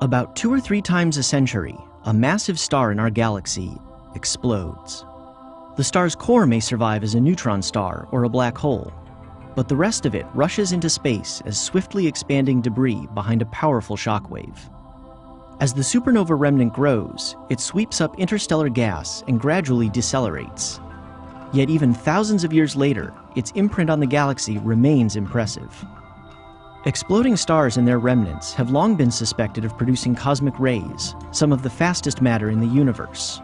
About 2 or 3 times a century, a massive star in our galaxy explodes. The star's core may survive as a neutron star or a black hole, but the rest of it rushes into space as swiftly expanding debris behind a powerful shockwave. As the supernova remnant grows, it sweeps up interstellar gas and gradually decelerates. Yet even thousands of years later, its imprint on the galaxy remains impressive. Exploding stars and their remnants have long been suspected of producing cosmic rays, some of the fastest matter in the universe.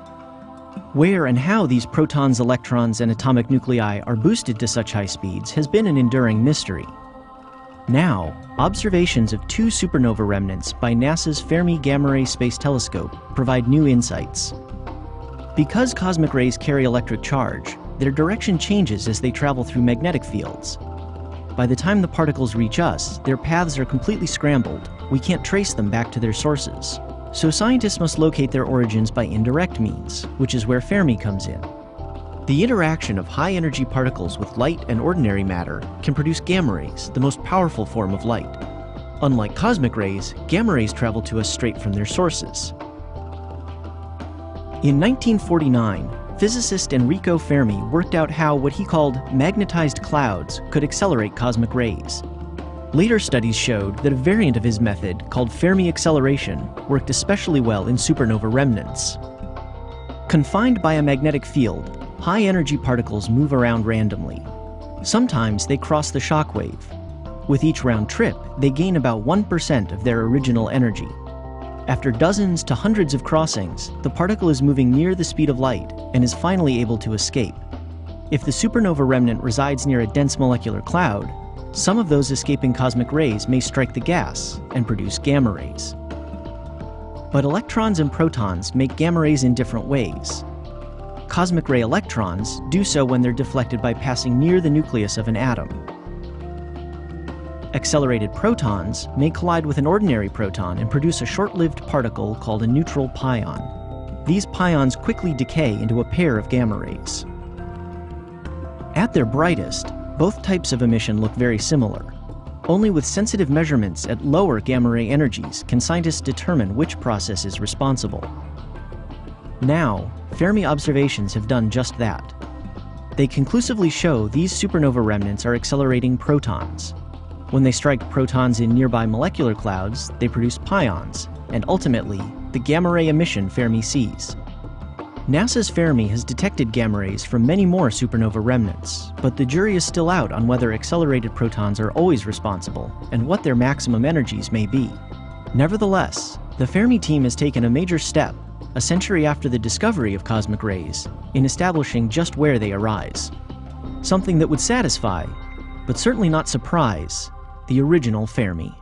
Where and how these protons, electrons, and atomic nuclei are boosted to such high speeds has been an enduring mystery. Now, observations of 2 supernova remnants by NASA's Fermi Gamma-ray Space Telescope provide new insights. Because cosmic rays carry electric charge, their direction changes as they travel through magnetic fields. By the time the particles reach us, their paths are completely scrambled. We can't trace them back to their sources. So scientists must locate their origins by indirect means, which is where Fermi comes in. The interaction of high-energy particles with light and ordinary matter can produce gamma rays, the most powerful form of light. Unlike cosmic rays, gamma rays travel to us straight from their sources. In 1949, physicist Enrico Fermi worked out how what he called magnetized clouds could accelerate cosmic rays. Later studies showed that a variant of his method, called Fermi acceleration, worked especially well in supernova remnants. Confined by a magnetic field, high-energy particles move around randomly. Sometimes they cross the shockwave. With each round trip, they gain about 1% of their original energy. After dozens to hundreds of crossings, the particle is moving near the speed of light and is finally able to escape. If the supernova remnant resides near a dense molecular cloud, some of those escaping cosmic rays may strike the gas and produce gamma rays. But electrons and protons make gamma rays in different ways. Cosmic ray electrons do so when they're deflected by passing near the nucleus of an atom. Accelerated protons may collide with an ordinary proton and produce a short-lived particle called a neutral pion. These pions quickly decay into a pair of gamma rays. At their brightest, both types of emission look very similar. Only with sensitive measurements at lower gamma ray energies can scientists determine which process is responsible. Now, Fermi observations have done just that. They conclusively show these supernova remnants are accelerating protons. When they strike protons in nearby molecular clouds, they produce pions, and ultimately, the gamma ray emission Fermi sees. NASA's Fermi has detected gamma rays from many more supernova remnants, but the jury is still out on whether accelerated protons are always responsible and what their maximum energies may be. Nevertheless, the Fermi team has taken a major step, a century after the discovery of cosmic rays, in establishing just where they arise. Something that would satisfy, but certainly not surprise, the original Fermi.